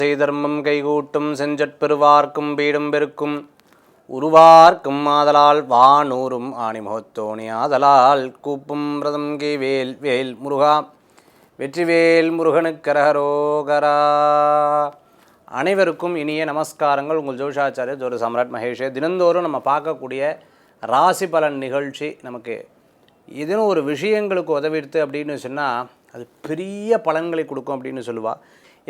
செய்தர்மம் கைகூட்டும் செஞ்சற்பெருவார்க்கும் பீடும் பெருக்கும் உருவார்க்கும் ஆதலால் வானூரும் ஆணிமுகத்தோணி ஆதலால் கூப்பும் ரதம் கே வேல் வேல் முருகா வெற்றிவேல் முருகனுக்கரகரோகரா. அனைவருக்கும் இனிய நமஸ்காரங்கள். உங்கள் ஜோஷாச்சாரியர் ஜோதி சம்ராட் மகேஷே. தினந்தோறும் நம்ம பார்க்கக்கூடிய ராசி பலன் நிகழ்ச்சி நமக்கு இதுன்னு ஒரு விஷயங்களுக்கு உதவிடுத்து அப்படின்னு சொன்னால் அது பெரிய பலன்களை கொடுக்கும் அப்படின்னு சொல்லுவாள்.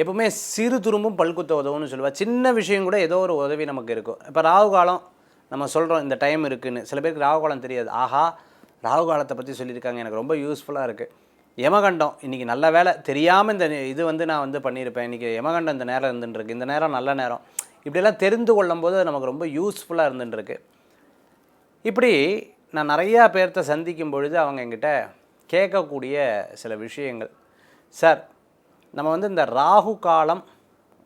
எப்பவுமே சிறு துரும்பும் பல்குத்த உதவுன்னு சொல்லுவாள். சின்ன விஷயம் கூட ஏதோ ஒரு உதவி நமக்கு இருக்கும். இப்போ ராகு காலம் நம்ம சொல்கிறோம், இந்த டைம் இருக்குதுன்னு. சில பேருக்கு ராகு காலம் தெரியாது. ஆஹா, ராகு காலத்தை பற்றி சொல்லியிருக்காங்க, எனக்கு ரொம்ப யூஸ்ஃபுல்லாக இருக்குது. யமகண்டம் இன்றைக்கி நல்ல வேலை தெரியாமல் இந்த இது நான் பண்ணியிருப்பேன். இன்றைக்கி யமகண்டம் இந்த நேரம் இருந்துட்டுருக்கு, இந்த நேரம் நல்ல நேரம், இப்படியெல்லாம் தெரிந்து கொள்ளும் போது நமக்கு ரொம்ப யூஸ்ஃபுல்லாக இருந்துட்டுருக்கு. இப்படி நான் நிறையா பேர்த்த சந்திக்கும் பொழுது அவங்க என்கிட்ட கேட்கக்கூடிய சில விஷயங்கள், சார் நம்ம இந்த ராகு காலம்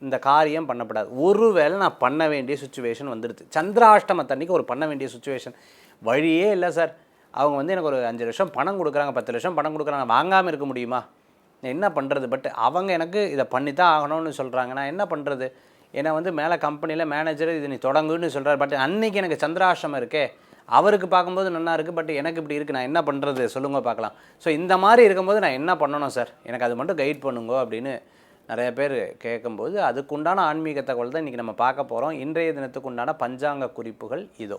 இந்த காரியம் பண்ணப்படாது, ஒருவேளை நான் பண்ண வேண்டிய சுச்சுவேஷன் வந்துடுது, சந்திராஷ்டமத்தன்னைக்கு ஒரு பண்ண வேண்டிய சுச்சுவேஷன், வழியே இல்லை சார். அவங்க எனக்கு ஒரு 5 லட்சம் பணம் கொடுக்குறாங்க, 10 லட்சம் பணம் கொடுக்குறாங்க, வாங்காமல் இருக்க முடியுமா? நான் என்ன பண்ணுறது? பட் அவங்க எனக்கு இதை பண்ணி தான் ஆகணும்னு சொல்கிறாங்க. நான் என்ன பண்ணுறது? ஏன்னா மேலே கம்பெனியில் மேனேஜர் இது நீ தொடங்குன்னு சொல்கிறார். பட் அன்றைக்கி எனக்கு சந்திராஷ்டமம் இருக்கே, அவருக்கு பார்க்கும்போது நல்லா இருக்குது, பட் எனக்கு இப்படி இருக்குது, நான் என்ன பண்ணுறது சொல்லுங்க பார்க்கலாம். ஸோ இந்த மாதிரி இருக்கும்போது நான் என்ன பண்ணணும் சார், எனக்கு அது மட்டும் கைட் பண்ணுங்க அப்படின்னு நிறைய பேர் கேட்கும்போது அதுக்குண்டான ஆன்மீக தகவல் தான் இன்றைக்கி நம்ம பார்க்க போகிறோம். இன்றைய தினத்துக்கு உண்டான பஞ்சாங்க குறிப்புகள் இதோ.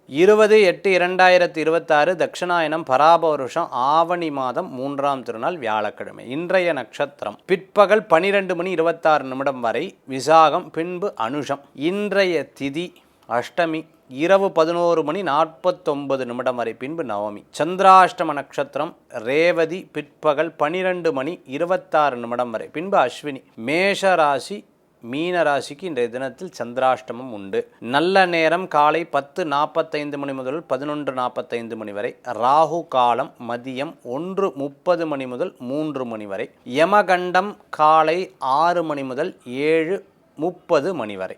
20/8/2026 தட்சிணாயனம் பராப வருஷம் ஆவணி மாதம் 3ஆம் திருநாள் வியாழக்கிழமை. இன்றைய நட்சத்திரம் பிற்பகல் 12:26 வரை விசாகம், பின்பு அனுஷம். இன்றைய திதி அஷ்டமி, இரவு 11:49 வரை, பின்பு நவமி. சந்திராஷ்டம நட்சத்திரம் ரேவதி, பிற்பகல் 12:26 வரை, பின்பு அஸ்வினி. மேஷராசி மீன ராசிக்கு இன்றைய தினத்தில் சந்திராஷ்டமம் உண்டு. நல்ல நேரம் காலை 10:45 முதல் 11:45 வரை. ராகு காலம் மதியம் 1:30 முதல் 3 வரை. யமகண்டம் காலை 6 முதல் 7:30 வரை.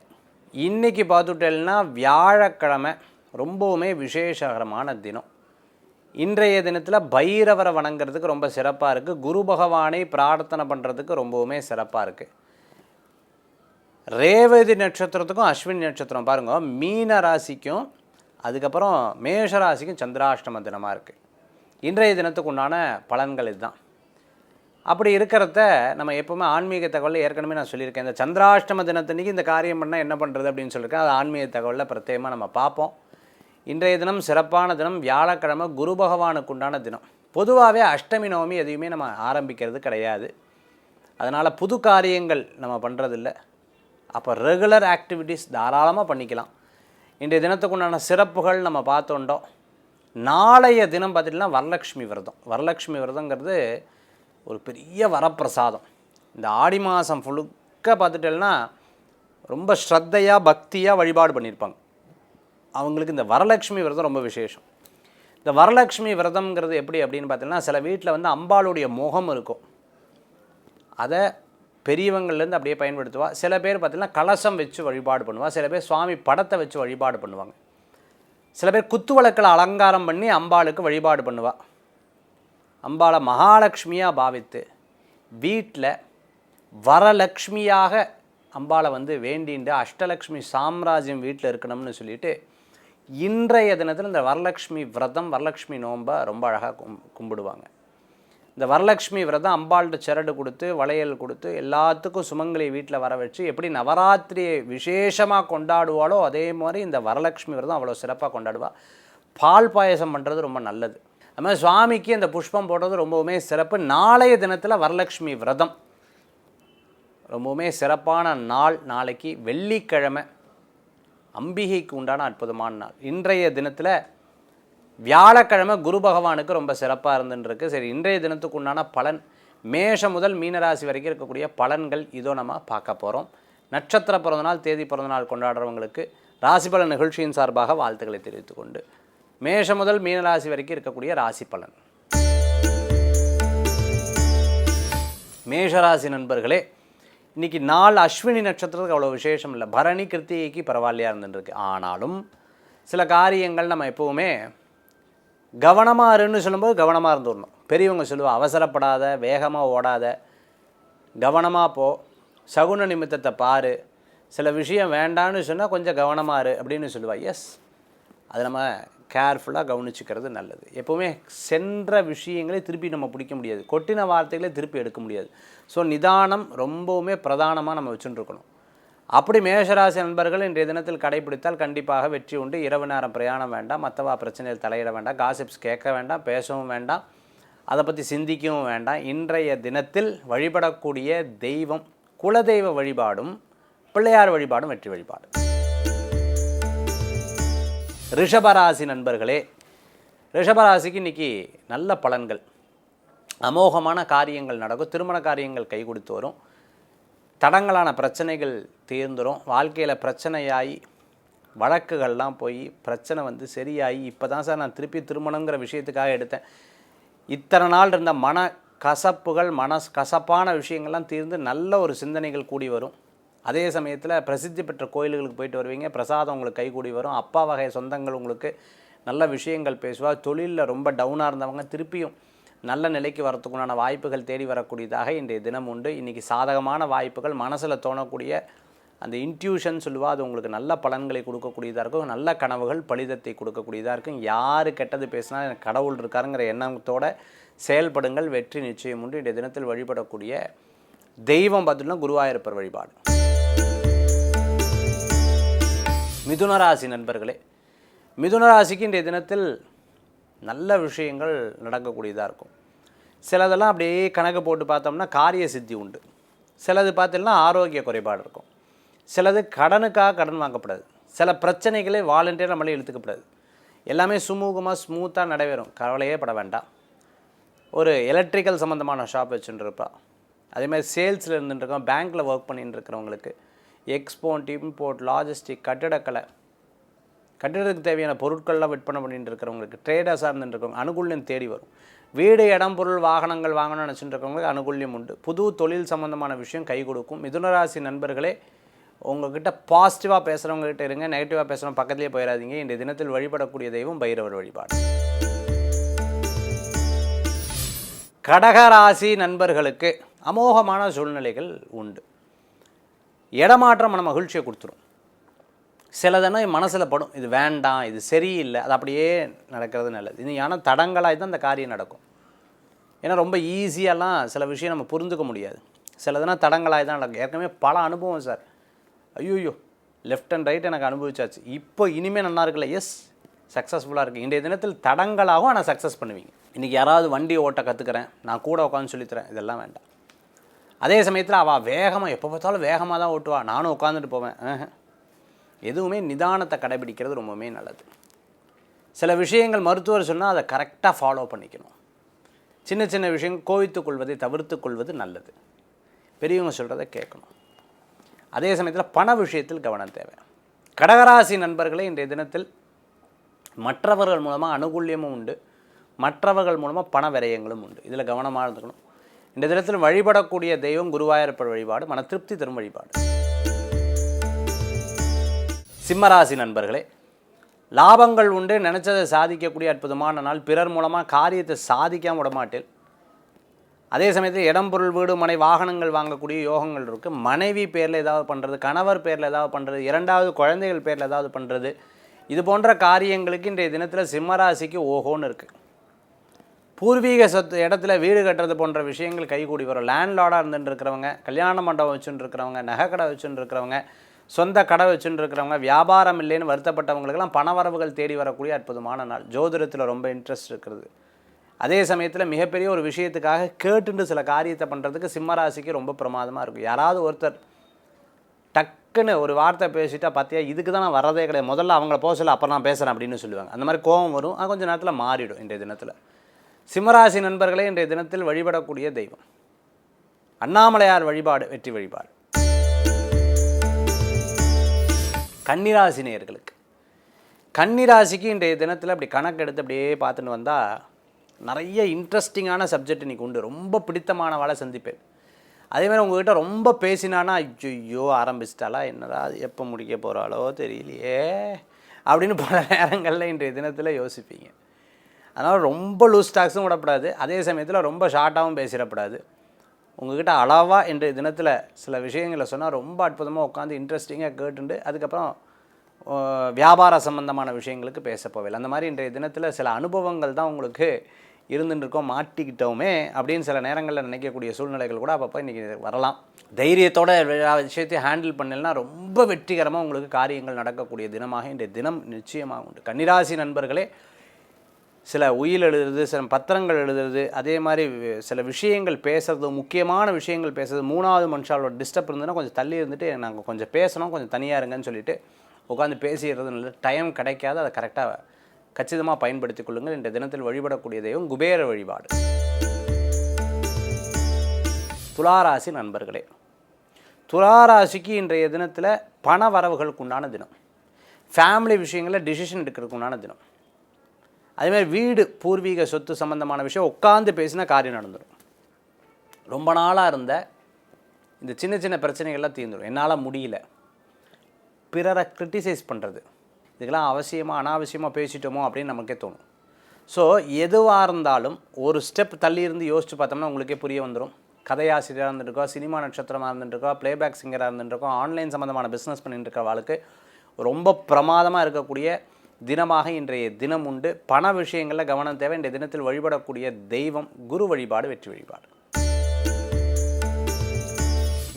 இன்றைக்கி பார்த்துட்டேன்னா வியாழக்கிழமை ரொம்பவுமே விசேஷகரமான தினம். இன்றைய தினத்தில் பைரவரை வணங்குறதுக்கு ரொம்ப சிறப்பாக இருக்குது. குரு பகவானை பிரார்த்தனை பண்ணுறதுக்கு ரொம்பவுமே சிறப்பாக இருக்குது. ரேவதி நட்சத்திரத்துக்கும் அஸ்வினி நட்சத்திரம் பாருங்க, மீன ராசிக்கும் அதுக்கப்புறம் மேஷ ராசிக்கும் சந்திராஷ்டம தினமாக இருக்குது. இன்றைய தினத்துக்கு உண்டான பலன்கள் இதுதான். அப்படி இருக்கிறத நம்ம எப்போவுமே ஆன்மீக தகவலில் ஏற்கனவே நான் சொல்லியிருக்கேன். இந்த சந்திராஷ்டம தினத்தன்னைக்கு இந்த காரியம் பண்ணால் என்ன பண்ணுறது அப்படின்னு சொல்லியிருக்கேன். அது ஆன்மீக தகவலில் பிரத்யேகமாக நம்ம பார்ப்போம். இன்றைய தினம் சிறப்பான தினம், வியாழக்கிழமை, குரு பகவானுக்கு உண்டான தினம். பொதுவாகவே அஷ்டமி நவமி எதையுமே நம்ம ஆரம்பிக்கிறது கிடையாது, அதனால் புது காரியங்கள் நம்ம பண்ணுறதில்ல. அப்போ ரெகுலர் ஆக்டிவிட்டீஸ் தாராளமாக பண்ணிக்கலாம். இன்றைய தினத்துக்கு உண்டான சிறப்புகள் நம்ம பார்த்தோண்டோம். நாளைய தினம் பார்த்திங்கன்னா வரலட்சுமி விரதம். வரலட்சுமி விரதங்கிறது ஒரு பெரிய வரப்பிரசாதம். இந்த ஆடி மாதம் ஃபுல்லுக்க பார்த்துட்டேன்னா ரொம்ப ஸ்ரத்தையாக பக்தியாக வழிபாடு பண்ணியிருப்பாங்க. அவங்களுக்கு இந்த வரலட்சுமி விரதம் ரொம்ப விசேஷம். இந்த வரலட்சுமி விரதம்ங்கிறது எப்படி அப்படின்னு பார்த்தீங்கன்னா, சில வீட்டில் அம்பாளுடைய முகம் இருக்கும், அதை பெரியவங்கள்லேருந்து அப்படியே பயன்படுத்துவா. சில பேர் பார்த்திங்கன்னா கலசம் வச்சு வழிபாடு பண்ணுவாள். சில பேர் சுவாமி படத்தை வச்சு வழிபாடு பண்ணுவாங்க. சில பேர் குத்து விளக்கில் அலங்காரம் பண்ணி அம்பாளுக்கு வழிபாடு பண்ணுவாள். அம்பாளை மகாலட்சுமியாக பாவித்து வீட்டில் வரலட்சுமியாக அம்பாளை வேண்டிண்டு அஷ்டலக்ஷ்மி சாம்ராஜ்யம் வீட்டில் இருக்கணும்னு சொல்லிட்டு இன்றைய தினத்தில் இந்த வரலட்சுமி விரதம், வரலட்சுமி நோன்பை ரொம்ப அழகாக கும்பிடுவாங்க. இந்த வரலட்சுமி விரதம் அம்பாள்கிட்ட சரடு கொடுத்து வளையல் கொடுத்து எல்லாத்துக்கும் சுமங்கலி வீட்டில் வர வச்சு எப்படி நவராத்திரியை விசேஷமாக கொண்டாடுவாளோ அதே மாதிரி இந்த வரலட்சுமி விரதம் அவ்வளோ சிறப்பாக கொண்டாடுவாள். பால் பாயசம் பண்ணுறது ரொம்ப நல்லது. அது மாதிரி சுவாமிக்கு அந்த புஷ்பம் போடுறது ரொம்பவுமே சிறப்பு. நாளைய தினத்தில் வரலட்சுமி விரதம் ரொம்பவுமே சிறப்பான நாள். நாளைக்கு வெள்ளிக்கிழமை, அம்பிகைக்கு உண்டான அற்புதமான நாள். இன்றைய தினத்தில் வியாழக்கிழமை குரு பகவானுக்கு ரொம்ப சிறப்பாக இருந்துருக்கு. சரி, இன்றைய தினத்துக்கு உண்டான பலன், மேஷம் முதல் மீனராசி வரைக்கும் இருக்கக்கூடிய பலன்கள் இதோ நம்ம பார்க்க போகிறோம். நட்சத்திர பிறந்தநாள், தேதி பிறந்தநாள் கொண்டாடுறவங்களுக்கு ராசி பலன் நிகழ்ச்சியின் சார்பாக வாழ்த்துக்களை தெரிவித்துக்கொண்டு மேஷம் முதல் மீனராசி வரைக்கும் இருக்கக்கூடிய ராசி பலன். மேஷராசி நண்பர்களே, இன்றைக்கி நாள் அஸ்வினி நட்சத்திரத்துக்கு அவ்வளோ விசேஷம் இல்லை. பரணி கிருத்திகைக்கு பரவாயில்லையாக இருந்துருக்கு. ஆனாலும் சில காரியங்கள் நம்ம எப்போவுமே கவனமாக இருன்னு சொல்லும்போது கவனமாக இருந்துடணும். பெரியவங்க சொல்லுவாள், அவசரப்படாத, வேகமாக ஓடாத, கவனமாக போ, சகுன நிமித்தத்தை பாரு, சில விஷயம் வேண்டான்னு சொன்னால் கொஞ்சம் கவனமாக இரு அப்படின்னு சொல்லுவாள். எஸ், அது நம்ம கேர்ஃபுல்லாக கவனிச்சுக்கிறது நல்லது. எப்போவுமே சென்ற விஷயங்களே திருப்பி நம்ம பிடிக்க முடியாது, கொட்டின வார்த்தைகளே திருப்பி எடுக்க முடியாது. ஸோ நிதானம் ரொம்பவுமே பிரதானமாக நம்ம வச்சுட்டுருக்கணும். அப்படி மேஷராசி நண்பர்கள் இன்றைய தினத்தில் கடைபிடித்தால் கண்டிப்பாக வெற்றி உண்டு. இரவு நேரம் பிரயாணம் வேண்டாம், மற்றவா பிரச்சனையில் தலையிட வேண்டாம், காசிப்ஸ் கேட்க வேண்டாம், பேசவும் வேண்டாம், அதை பற்றி சிந்திக்கவும் வேண்டாம். இன்றைய தினத்தில் வழிபடக்கூடிய தெய்வம் குலதெய்வ வழிபாடும் பிள்ளையார் வழிபாடும் வெற்றி வழிபாடு. ரிஷபராசி நண்பர்களே, ரிஷபராசிக்கு இன்றைக்கி நல்ல பலன்கள், அமோகமான காரியங்கள் நடக்கும். திருமண காரியங்கள் கை கொடுத்து வரும், தடங்கலான பிரச்சனைகள் தீர்ந்துடும். வாழ்க்கையில் பிரச்சனையாகி வழக்குகள்லாம் போய் பிரச்சனை சரியாகி இப்போ தான் சார் நான் திருப்பி திருமணங்கிற விஷயத்துக்காக எடுத்தேன். இத்தனை நாள் இருந்த மன கசப்புகள், கசப்பான விஷயங்கள்லாம் தீர்ந்து நல்ல ஒரு சிந்தனைகள் கூடி வரும். அதே சமயத்தில் பிரசித்தி பெற்ற கோயில்களுக்கு போயிட்டு வருவீங்க, பிரசாதம் உங்களுக்கு கைகூடி வரும். அப்பா வகை சொந்தங்கள் உங்களுக்கு நல்ல விஷயங்கள் பேசுவார். தொழிலில் ரொம்ப டவுனாக இருந்தவங்க திருப்பியும் நல்ல நிலைக்கு வரத்துக்குண்டான வாய்ப்புகள் தேடி வரக்கூடியதாக இன்றைய தினம் உண்டு. இன்றைக்கி சாதகமான வாய்ப்புகள், மனசில் தோணக்கூடிய அந்த இன்ட்யூஷன் சொல்லுவா, அது உங்களுக்கு நல்ல பலன்களை கொடுக்கக்கூடியதாக இருக்கும். நல்ல கனவுகள் பலிதத்தை கொடுக்கக்கூடியதாக இருக்கும். யார் கெட்டது பேசினா எனக்கு கடவுள் இருக்காருங்கிற எண்ணத்தோடு செயல்படுங்கள், வெற்றி நிச்சயம் உண்டு. இன்றைய தினத்தில் வழிபடக்கூடிய தெய்வம் பார்த்தீங்கன்னா குருவாயூரப்பர் வழிபாடு. மிதுனராசி நண்பர்களே, மிதுனராசிக்கு இன்றைய தினத்தில் நல்ல விஷயங்கள் நடக்கக்கூடியதாக இருக்கும். சிலதெல்லாம் அப்படியே கணக்கு போட்டு பார்த்தோம்னா காரிய சித்தி உண்டு. சிலது பார்த்தீங்கன்னா ஆரோக்கிய குறைபாடு இருக்கும். சிலது கடனுக்காக கடன் வாங்கப்படாது. சில பிரச்சனைகளே வாலண்டியர் நம்மளே இழுத்துக்கப்படாது. எல்லாமே சுமூகமாக ஸ்மூத்தாக நடைபெறும், கவலையே பட வேண்டாம். ஒரு எலக்ட்ரிக்கல் சம்மந்தமான ஷாப் வச்சுட்டுருப்பா, அதேமாதிரி சேல்ஸில் இருந்துட்டுருக்கோம், பேங்க்கில் ஒர்க் பண்ணிட்டு இருக்கிறவங்களுக்கு, எக்ஸ்போர்ட் இம்போர்ட் லாஜிஸ்டிக் கட்டிடக்கலை, கட்டிடத்துக்கு தேவையான பொருட்கள்லாம் விற்பனை பண்ணிட்டு இருக்கிறவங்களுக்கு, ட்ரேடர்ஸாக இருந்துட்டுருக்கவங்க அனுகூல்யம் தேடி வரும். வீடு, இடம், பொருள், வாகனங்கள் வாங்கணும்னு நினச்சிட்டு இருக்கவங்களுக்கு அனுகூல்யம் உண்டு. புது தொழில் சம்மந்தமான விஷயம் கை கொடுக்கும். மிதுனராசி நண்பர்களே, உங்கள்கிட்ட பாசிட்டிவாக பேசுகிறவங்ககிட்ட இருங்க, நெகட்டிவாக பேசுகிறவங்க பக்கத்துலேயே போயிடாதீங்க. இன்றைய தினத்தில் வழிபடக்கூடிய தெய்வம் பைரவர் வழிபாடு. கடகராசி நண்பர்களுக்கு அமோகமான சூழ்நிலைகள் உண்டு. இடமாற்றம் மன மகிழ்ச்சியை கொடுத்துரும். சிலதுன்னா மனசில் படும், இது வேண்டாம், இது சரியில்லை, அது அப்படியே நடக்கிறது நல்லது. இது ஏன்னா தடங்களாக தான் அந்த காரியம் நடக்கும். ஏன்னா ரொம்ப ஈஸியாலாம் சில விஷயம் நம்ம புரிந்துக்க முடியாது. சிலதுனா தடங்களாக தான் நடக்கும். ஏற்கனவே பல அனுபவம் சார், ஐயோ லெஃப்ட் அண்ட் ரைட் எனக்கு அனுபவிச்சாச்சு, இப்போ இனிமேல் நல்லா இருக்குல்ல, எஸ் சக்ஸஸ்ஃபுல்லாக இருக்குது. இன்றைய தினத்தில் தடங்களாகவும் ஆனால் சக்ஸஸ் பண்ணுவீங்க. இன்றைக்கி யாராவது வண்டி ஓட்ட கற்றுக்கிறேன், நான் கூட உட்காந்து சொல்லித்தரேன், இதெல்லாம் வேண்டாம். அதே சமயத்தில் அவள் வேகமாக எப்போ பார்த்தாலும் வேகமாக தான் ஓட்டுவா, நானும் உட்காந்துட்டு போவேன். எதுவுமே நிதானத்தை கடைபிடிக்கிறது ரொம்பவுமே நல்லது. சில விஷயங்கள் மருத்துவர் சொன்னால் அதை கரெக்டாக ஃபாலோ பண்ணிக்கணும். சின்ன சின்ன விஷயங்கள் கோவித்து கொள்வதை தவிர்த்து கொள்வது நல்லது. பெரியவங்க சொல்கிறத கேட்கணும். அதே சமயத்தில் பண விஷயத்தில் கவனம் தேவை. கடகராசி நண்பர்களே, இன்றைய தினத்தில் மற்றவர்கள் மூலமாக அனுகூல்யமும் உண்டு, மற்றவர்கள் மூலமாக பண விரயங்களும் உண்டு. இதில் கவனமாக இருந்துக்கணும். இந்த தினத்தில் வழிபடக்கூடிய தெய்வம் குருவாயூரப்பர் வழிபாடு, மன திருப்தி தரும் வழிபாடு. சிம்மராசி நண்பர்களே, லாபங்கள் உண்டு, நினச்சதை சாதிக்கக்கூடிய அற்புதமான நாள். பிறர் மூலமாக காரியத்தை சாதிக்காமல் விடமாட்டேன். அதே சமயத்தில் இடம், பொருள், வீடு, மனை, வாகனங்கள் வாங்கக்கூடிய யோகங்கள் இருக்குது. மனைவி பேரில் ஏதாவது பண்ணுறது, கணவர் பேரில் ஏதாவது பண்ணுறது, இரண்டாவது குழந்தைகள் பேரில் ஏதாவது பண்ணுறது, இது போன்ற காரியங்களுக்கு இன்றைய தினத்தில் சிம்மராசிக்கு ஓஹோன்னு இருக்குது. பூர்வீக சொத்து இடத்துல வீடு கட்டுறது போன்ற விஷயங்கள் கைகூடி வரும். லேண்ட்லார்டாக இருந்துட்டு இருக்கிறவங்க, கல்யாண மண்டபம் வச்சுட்டு இருக்கிறவங்க, நகை கடை வச்சுட்டு இருக்கிறவங்க, சொந்த கடை வச்சுட்டு இருக்கிறவங்க, வியாபாரம் இல்லைன்னு வருத்தப்பட்டவங்களுக்கெல்லாம் பணவரவுகள் தேடி வரக்கூடிய அற்புதமான நாள். ஜோதிடத்தில் ரொம்ப இன்ட்ரெஸ்ட் இருக்கிறது. அதே சமயத்தில் மிகப்பெரிய ஒரு விஷயத்துக்காக கேட்டுட்டு சில காரியத்தை பண்ணுறதுக்கு சிம்மராசிக்கு ரொம்ப பிரமாதமாக இருக்கும். யாராவது ஒருத்தர் டக்குன்னு ஒரு வார்த்தை பேசிட்டா, பார்த்தியா இதுக்கு தான் நான் வரதே கிடையாது, முதல்ல அவங்கள போக சொல்ல, அப்புறம் நான் பேசுகிறேன் அப்படின்னு சொல்லுவாங்க. அந்த மாதிரி கோபம் வரும், அது கொஞ்சம் நேரத்தில் மாறிடும். இன்றைய தினத்தில் சிம்மராசி நண்பர்களே, இன்றைய தினத்தில் வழிபடக்கூடிய தெய்வம் அண்ணாமலையார் வழிபாடு, வெற்றி வழிபாடு. கன்னிராசி நேயர்களுக்கு, கன்னிராசிக்கு இன்றைய தினத்தில் அப்படி கணக்கு எடுத்து அப்படியே பார்த்துட்டு வந்தால் நிறைய இன்ட்ரெஸ்டிங்கான சப்ஜெக்ட் இன்றைக்கி உண்டு. ரொம்ப பிடித்தமானவாளை சந்திப்பேன். அதேமாதிரி உங்கள்கிட்ட ரொம்ப பேசினானா, ஐயோ ஆரம்பிச்சிட்டாலா, என்னடா அது எப்போ முடிக்க போகிறாளோ தெரியலையே அப்படின்னு பல நேரங்களில் இன்றைய தினத்தில் யோசிப்பீங்க. அதனால் ரொம்ப லூஸ் டாக்ஸும் விடப்படாது, அதே சமயத்தில் ரொம்ப ஷார்ட்டாகவும் பேசிடப்படாது. உங்ககிட்ட அளவாக இன்றைய தினத்தில் சில விஷயங்களை சொன்னால் ரொம்ப அற்புதமாக உட்காந்து இன்ட்ரெஸ்டிங்காக கேட்டுண்டு அதுக்கப்புறம் வியாபார சம்பந்தமான விஷயங்களுக்கு பேச போவேன். அந்த மாதிரி இன்றைய தினத்தில் சில அனுபவங்கள் தான் உங்களுக்கு இருந்துருக்கோம், மாட்டிக்கிட்டோமே அப்படின்னு சில நேரங்களில் நினைக்கக்கூடிய சூழ்நிலைகள் கூட அப்பப்போ இன்றைக்கி வரலாம். தைரியத்தோட விஷயத்தை ஹேண்டில் பண்ணலைன்னா ரொம்ப வெற்றிகரமாக உங்களுக்கு காரியங்கள் நடக்கக்கூடிய தினமாக இன்றைய தினம் நிச்சயமாக உண்டு. கன்னிராசி நண்பர்களே, சில உயில் எழுதுறது, சில பத்திரங்கள் எழுதுறது, அதே மாதிரி சில விஷயங்கள் பேசுறது, முக்கியமான விஷயங்கள் பேசுறது, 3வது மனுஷாலோட டிஸ்டர்ப் இருந்ததுன்னா கொஞ்சம் தள்ளி இருந்துட்டு நாங்கள் கொஞ்சம் பேசணும், கொஞ்சம் தனியாக இருங்கன்னு சொல்லிட்டு உட்காந்து பேசிடுறது நல்லது. டைம் கிடைக்காது, அதை கரெக்டாக கச்சிதமாக பயன்படுத்தி கொள்ளுங்கள். இன்றைய தினத்தில் வழிபடக்கூடிய தெய்வம் குபேர வழிபாடு. துளாராசி நண்பர்களே, துளாராசிக்கு இன்றைய தினத்தில் பண வரவுகளுக்கு உண்டான தினம், ஃபேமிலி விஷயங்களில் டிசிஷன் எடுக்கிறதுக்கு உண்டான தினம், அதேமாதிரி வீடு பூர்வீக சொத்து சம்மந்தமான விஷயம் உட்காந்து பேசினா காரியம் நடந்துடும். ரொம்ப நாளாக இருந்த இந்த சின்ன சின்ன பிரச்சனைகள்லாம் தீர்ந்துடும். என்னால் முடியல, பிறரை கிரிட்டிசைஸ் பண்ணுறது, இதுக்கெல்லாம் அவசியமாக அனாவசியமாக பேசிட்டோமோ அப்படின்னு நமக்கே தோணும். ஸோ எதுவாக இருந்தாலும் ஒரு ஸ்டெப் தள்ளி இருந்து யோசித்து பார்த்தோம்னா உங்களுக்கே புரிய வந்துடும். கதையாசிரியராக இருந்துருக்கோம், சினிமா நட்சத்திரமாக இருந்துருக்கோம், ப்ளேபேக் சிங்கராக இருந்துருக்கோம், ஆன்லைன் சம்மந்தமான பிஸ்னஸ் பண்ணிட்டு இருக்க வாழ்க்கை ரொம்ப பிரமாதமாக இருக்கக்கூடிய தினமாக இன்றைய தினம் உண்டு. பண விஷயங்களில் கவனம் தேவை. இன்றைய தினத்தில் வழிபடக்கூடிய தெய்வம் குரு வழிபாடு, வெற்றி வழிபாடு.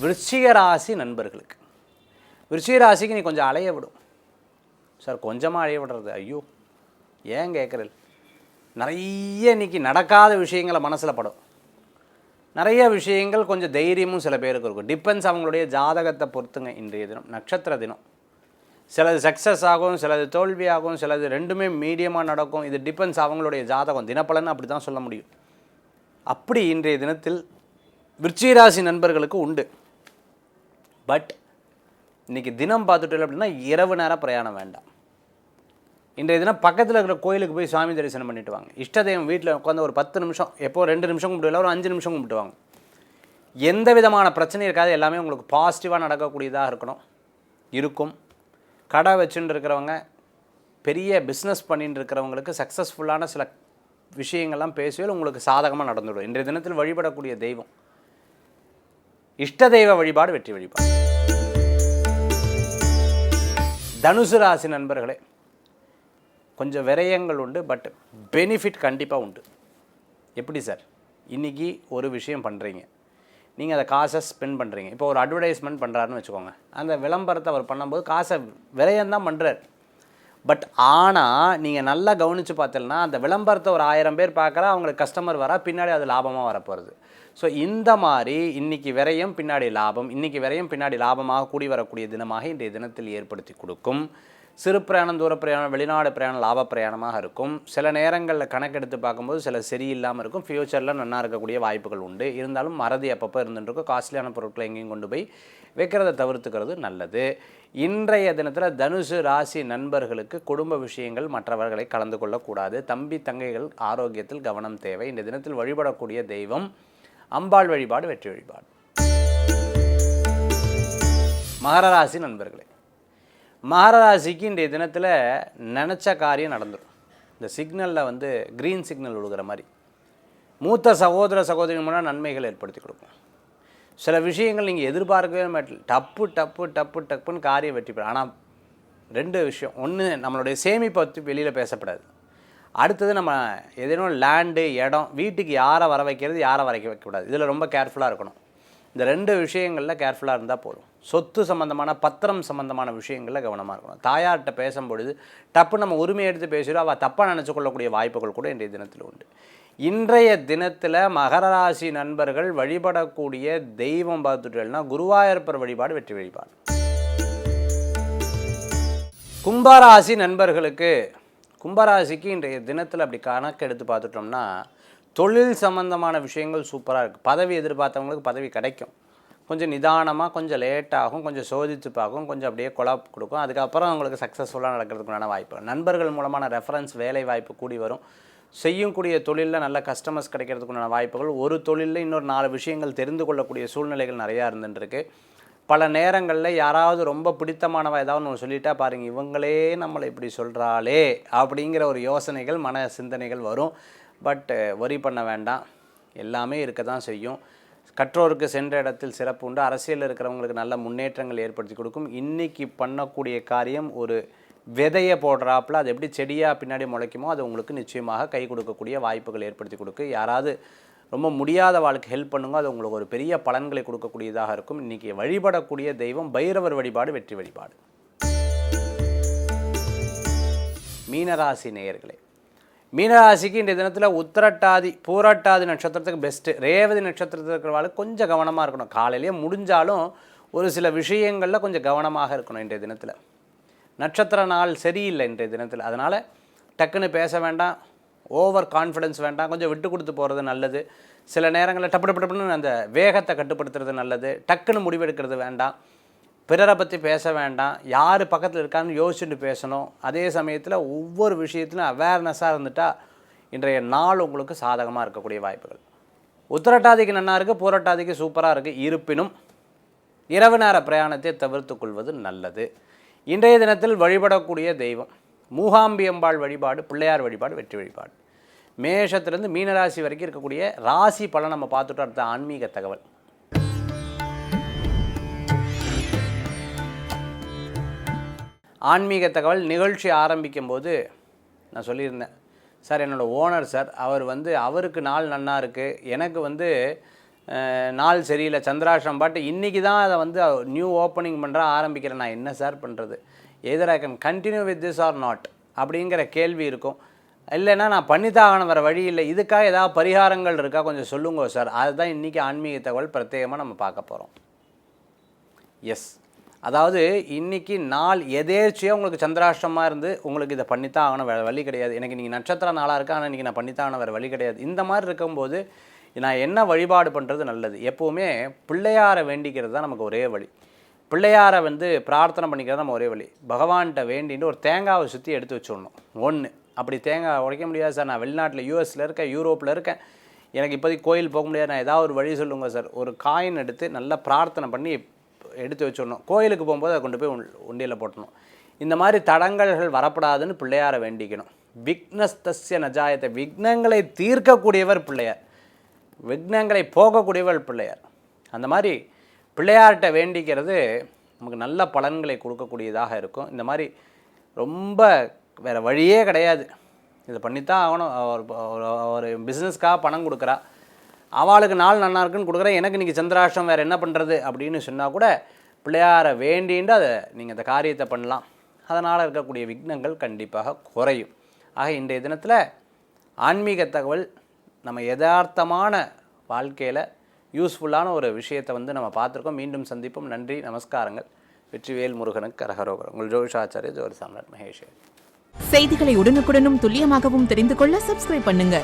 விருச்சிக ராசி நண்பர்களுக்கு, விருச்சிக ராசிக்கு நீ கொஞ்சம் அலைய விடும் சார். கொஞ்சமாக அலைய விடுறது, ஐயோ ஏன் கேட்குறது? நிறைய இன்றைக்கி நடக்காத விஷயங்களை மனசில் படும். நிறைய விஷயங்கள் கொஞ்சம் தைரியமும் சில பேருக்கு இருக்கும். டிபெண்ட்ஸ் அவங்களுடைய ஜாதகத்தை பொறுத்துங்க. இன்றைய தினம் நட்சத்திர தினம். சிலது சக்ஸஸ் ஆகும், சிலது தோல்வியாகும், சிலது ரெண்டுமே மீடியமாக நடக்கும். இது டிபெண்ட்ஸ் அவங்களுடைய ஜாதகம். தினப்பலன்னு அப்படி தான் சொல்ல முடியும். அப்படி இன்றைய தினத்தில் விருச்சிக ராசி நண்பர்களுக்கு உண்டு. பட் இன்றைக்கி தினம் பார்த்துட்டு அப்படின்னா இரவு நேரம் பிரயாணம் வேண்டாம். இன்றைய தினம் பக்கத்தில் இருக்கிற கோயிலுக்கு போய் சுவாமி தரிசனம் பண்ணிட்டு வாங்க. இஷ்ட தெய்வம் வீட்டில் உட்காந்து ஒரு 10 நிமிஷம், எப்போ 2 நிமிஷம் கும்பிட்டு ஒரு 5 நிமிஷம் கும்பிட்டு வாங்க. எந்த விதமான பிரச்சனை இருக்காது. எல்லாமே உங்களுக்கு பாசிட்டிவாக நடக்கக்கூடியதாக இருக்கும். கடை வச்சுட்டு இருக்கிறவங்க, பெரிய பிஸ்னஸ் பண்ணிட்டு இருக்கிறவங்களுக்கு சக்ஸஸ்ஃபுல்லான சில விஷயங்கள்லாம் பேசுவது உங்களுக்கு சாதகமாக நடந்துவிடும். இன்றைய தினத்தில் வழிபடக்கூடிய தெய்வம் இஷ்ட தெய்வ வழிபாடு, வெற்றி வழிபாடு. தனுசு ராசி நண்பர்களே, கொஞ்சம் விரயங்கள் உண்டு, பட் பெனிஃபிட் கண்டிப்பாக உண்டு. எப்படி சார்? இன்றைக்கி ஒரு விஷயம் பண்ணுறீங்க, நீங்கள் அதை காசை ஸ்பெண்ட் பண்ணுறீங்க. இப்போ ஒரு அட்வர்டைஸ்மெண்ட் பண்ணுறாருன்னு வச்சுக்கோங்க. அந்த விளம்பரத்தை அவர் பண்ணும்போது காசை விரயம்தான் பண்ணுறார். பட் ஆனால் நீங்கள் நல்லா கவனித்து பார்த்தீங்கன்னா அந்த விளம்பரத்தை ஒரு 1000 பேர் பார்க்குறா, அவங்களுக்கு கஸ்டமர் வரா, பின்னாடி அது லாபமாக வரப்போகிறது. ஸோ இந்த மாதிரி இன்றைக்கி விரயம் பின்னாடி லாபம், இன்றைக்கி விரயம் பின்னாடி லாபமாக கூடி வரக்கூடிய தினமாக இன்றைய தினத்தில் ஏற்படுத்தி கொடுக்கும். சிறு பிரயாணம், தூர பிரயாணம், வெளிநாடு பிரயாணம் லாப பிரயாணமாக இருக்கும். சில நேரங்களில் கணக்கெடுத்து பார்க்கும்போது சில சரியில்லாமல் இருக்கும். ஃப்யூச்சரில் நல்லா இருக்கக்கூடிய வாய்ப்புகள் உண்டு. இருந்தாலும் மறதி அப்பப்போ இருந்துருக்கும். காஸ்ட்லியான பொருட்களை எங்கேயும் கொண்டு போய் வைக்கிறத தவிர்த்துக்கிறது நல்லது. இன்றைய தினத்தில் தனுசு ராசி நண்பர்களுக்கு குடும்ப விஷயங்கள் மற்றவர்களை கலந்து கொள்ளக்கூடாது. தம்பி தங்கைகள் ஆரோக்கியத்தில் கவனம் தேவை. இந்த தினத்தில் வழிபடக்கூடிய தெய்வம் அம்பாள் வழிபாடு, வெற்றி வழிபாடு. மகர ராசி நண்பர்களே, மகர ராசிக்கு இன்றைய தினத்தில் நினச்ச காரியம் நடந்துடும். இந்த சிக்னலில் க்ரீன் சிக்னல் விழுகிற மாதிரி மூத்த சகோதர சகோதரி மூலம் நன்மைகள் ஏற்படுத்தி கொடுக்கும். சில விஷயங்கள் நீங்கள் எதிர்பார்க்கவே மாட்டீங்க, டப்புன்னு காரியம் வெற்றி பெறும். ஆனால் 2 விஷயம். ஒன்று, நம்மளுடைய சேமிப்பை பற்றி வெளியில் பேசப்படாது. அடுத்தது, நம்ம ஏதேனும் லேண்டு, இடம், வீட்டுக்கு யாரை வர வைக்கிறது, யாரை வர வைக்கக்கூடாது. இதில் ரொம்ப கேர்ஃபுல்லாக இருக்கணும். இந்த 2 விஷயங்களில் கேர்ஃபுல்லாக இருந்தால் போதும். சொத்து சம்மந்தமான, பத்திரம் சம்மந்தமான விஷயங்களில் கவனமாக இருக்கணும். தாயார்கிட்ட பேசும்பொழுது டப்பு நம்ம உரிமையை எடுத்து பேசிடுவோம், அவள் தப்பாக நினச்சி கொள்ளக்கூடிய வாய்ப்புகள் கூட இன்றைய தினத்தில் உண்டு. இன்றைய தினத்தில் மகர ராசி நண்பர்கள் வழிபடக்கூடிய தெய்வம் பார்த்துட்டேன்னா குருவாயூரப்பர் வழிபாடு, வெற்றி வழிபாடு. கும்பராசி நண்பர்களுக்கு, கும்பராசிக்கு இன்றைய தினத்தில் அப்படி கணக்கு எடுத்து பார்த்துட்டோம்னா தொழில் சம்பந்தமான விஷயங்கள் சூப்பராக இருக்குது. பதவி எதிர்பார்த்தவங்களுக்கு பதவி கிடைக்கும். கொஞ்சம் நிதானமாக, கொஞ்சம் லேட்டாகும், கொஞ்சம் சோதித்து பார்க்கும், கொஞ்சம் அப்படியே கொலாப் கொடுக்கும். அதுக்கப்புறம் அவங்களுக்கு சக்ஸஸ்ஃபுல்லாக நடக்கிறதுக்குண்டான வாய்ப்பு. நண்பர்கள் மூலமான ரெஃபரன்ஸ், வேலை வாய்ப்பு கூடி வரும். செய்யக்கூடிய தொழிலில் நல்ல கஸ்டமர்ஸ் கிடைக்கிறதுக்குண்டான வாய்ப்புகள். ஒரு தொழிலில் இன்னொரு 4 விஷயங்கள் தெரிந்து கொள்ளக்கூடிய சூழ்நிலைகள் நிறையா இருந்துருக்கு. பல நேரங்களில் யாராவது ரொம்ப பிடித்தமானவ ஏதாவது ஒன்று சொல்லிட்டா பாருங்கள், இவங்களே நம்மளை இப்படி சொல்கிறாளே அப்படிங்கிற ஒரு யோசனைகள், மன சிந்தனைகள் வரும். பட் வரி பண்ண வேண்டாம், எல்லாமே இருக்க தான் செய்யும். கற்றோருக்கு சென்ற இடத்தில் சிறப்பு உண்டு. அரசியலில் இருக்கிறவங்களுக்கு நல்ல முன்னேற்றங்கள் ஏற்படுத்தி கொடுக்கும். இன்றைக்கி பண்ணக்கூடிய காரியம் ஒரு விதையை போடுறாப்புல அது எப்படி செடியாக பின்னாடி முளைக்குமோ அது உங்களுக்கு நிச்சயமாக கை கொடுக்கக்கூடிய வாய்ப்புகள் ஏற்படுத்தி கொடுக்கு. யாராவது ரொம்ப முடியாத வாழ்க்கை ஹெல்ப் பண்ணுங்க, அது உங்களுக்கு ஒரு பெரிய பலன்களை கொடுக்கக்கூடியதாக இருக்கும். இன்றைக்கி வழிபடக்கூடிய தெய்வம் பைரவர் வழிபாடு வெற்றி வழிபாடு. மீனராசி நேயர்களே, மீனராசிக்கு இன்றைய தினத்தில் உத்திரட்டாதி பூரட்டாதி நட்சத்திரத்துக்கு பெஸ்ட்டு. ரேவதி நட்சத்திரத்தில் இருக்கிறவாளுக்கு கொஞ்சம் கவனமாக இருக்கணும். காலையிலேயே முடிஞ்சாலும் ஒரு சில விஷயங்களில் கொஞ்சம் கவனமாக இருக்கணும் இன்றைய தினத்தில். நட்சத்திர நாள் சரியில்லை இன்றைய தினத்தில். அதனால் டக்குன்னு பேச வேண்டாம், ஓவர் கான்ஃபிடென்ஸ் வேண்டாம், கொஞ்சம் விட்டு கொடுத்து போகிறது நல்லது. சில நேரங்களில் டப்புன்னு அந்த வேகத்தை கட்டுப்படுத்துறது நல்லது. டக்குன்னு முடிவெடுக்கிறது வேண்டாம். பிறரை பற்றி பேச வேண்டாம். யார் பக்கத்தில் இருக்கான்னு யோசிச்சுட்டு பேசணும். அதே சமயத்தில் ஒவ்வொரு விஷயத்திலும் அவேர்னஸாக இருந்துட்டால் இன்றைய நாள் உங்களுக்கு சாதகமாக இருக்கக்கூடிய வாய்ப்புகள். உத்திரட்டாதிக்கு நன்னா இருக்குது, பூரட்டாதிக்கு சூப்பராக இருக்குது. இருப்பினும் இரவு நேர பிரயாணத்தை தவிர்த்து கொள்வது நல்லது. இன்றைய தினத்தில் வழிபடக்கூடிய தெய்வம் மூகாம்பியம்பாள் வழிபாடு, பிள்ளையார் வழிபாடு வெற்றி வழிபாடு. மேஷத்துலேருந்து மீனராசி வரைக்கும் இருக்கக்கூடிய ராசி பலன் நம்ம பார்த்துட்டு அடுத்த ஆன்மீக தகவல். ஆன்மீக தகவல் நிகழ்ச்சி ஆரம்பிக்கும் போது நான் சொல்லியிருந்தேன், சார் என்னோடய ஓனர் சார் அவர் அவருக்கு நாள் நன்னா இருக்குது, எனக்கு நாள் சரியில்லை, சந்திராஷ்டிரம் பாட்டு இன்றைக்கி தான் அதை நியூ ஓப்பனிங் பண்ணுற ஆரம்பிக்கிறேன், நான் என்ன சார் பண்ணுறது, either I can continue with this or not அப்படிங்கிற கேள்வி இருக்கும். இல்லைன்னா நான் பண்ணித்தாகணும், வேறு வழி இல்லை, இதுக்காக ஏதாவது பரிகாரங்கள் இருக்கா கொஞ்சம் சொல்லுங்க சார். அதுதான் இன்றைக்கி ஆன்மீக தகவல் பிரத்யேகமாக நம்ம பார்க்க போகிறோம். எஸ், அதாவது இன்றைக்கி நாள் எதேர்ச்சியாக உங்களுக்கு சந்திராஷ்டிரமாக இருந்து உங்களுக்கு இதை பண்ணித்தான் ஆகணும், வேறு வழி கிடையாது, எனக்கு இன்றைக்கி நட்சத்திர நாளாக இருக்கா, ஆனால் இன்றைக்கி நான் பண்ணித்தான் ஆகணும், வேறு வழி கிடையாது, இந்த மாதிரி இருக்கும்போது நான் என்ன வழிபாடு பண்ணுறது நல்லது? எப்போவுமே பிள்ளையாரை வேண்டிக்கிறது தான் நமக்கு ஒரே வழி. பிள்ளையாரை பிரார்த்தனை பண்ணிக்கிறது நம்ம ஒரே வழி. பகவான்கிட்ட வேண்டிட்டு ஒரு தேங்காவை சுற்றி எடுத்து வச்சுடணும். ஒன்று, அப்படி தேங்காய் உடைக்க முடியாது சார், நான் வெளிநாட்டில் யூஎஸில் இருக்கேன், யூரோப்பில் இருக்கேன், எனக்கு இப்போதைக்கு கோயில் போக முடியாது, நான் ஏதாவது ஒரு வழி சொல்லுங்கள் சார். ஒரு காயின் எடுத்து நல்லா பிரார்த்தனை பண்ணி எடுத்து வச்சிடணும். கோயிலுக்கு போகும்போது அதை கொண்டு போய் உண்டியில் போட்டணும். இந்த மாதிரி தடங்கல்கள் வரப்படாதுன்னு பிள்ளையாரை வேண்டிக்கணும். விக்னஸ்தஸ்ய நஜாயத்தை, விக்னங்களை தீர்க்கக்கூடியவர் பிள்ளையார், விக்னங்களை போகக்கூடியவர் பிள்ளையார். அந்த மாதிரி பிள்ளையார்கிட்ட வேண்டிக்கிறது நமக்கு நல்ல பலன்களை கொடுக்கக்கூடியதாக இருக்கும். இந்த மாதிரி ரொம்ப வேறு வழியே கிடையாது, இதை பண்ணித்தான் ஆகணும். ஒரு பிஸ்னஸ்க்காக பணம் கொடுக்குறா, அவளுக்கு நாள் நல்லா இருக்குன்னு கொடுக்குறேன், எனக்கு இன்றைக்கி சந்திராஷ்டிரம், வேறு என்ன பண்ணுறது அப்படின்னு சொன்னால் கூட பிள்ளையாரை வேண்டின்னு அதை நீங்கள் அந்த காரியத்தை பண்ணலாம். அதனால் இருக்கக்கூடிய விக்னங்கள் கண்டிப்பாக குறையும். ஆக இன்றைய தினத்தில் ஆன்மீக தகவல் நம்ம யதார்த்தமான வாழ்க்கையில் யூஸ்ஃபுல்லான ஒரு விஷயத்தை நம்ம பார்த்துருக்கோம். மீண்டும் சந்திப்போம். நன்றி, நமஸ்காரங்கள். வெற்றிவேல் முருகனுக்கு கரகரோகரம். உங்கள் ஜோதிஷாச்சாரிய ஜோதி சாம்ராட் மகேஷ். செய்திகளை உடனுக்குடனும் துல்லியமாகவும் தெரிந்து கொள்ள சப்ஸ்கிரைப் பண்ணுங்க.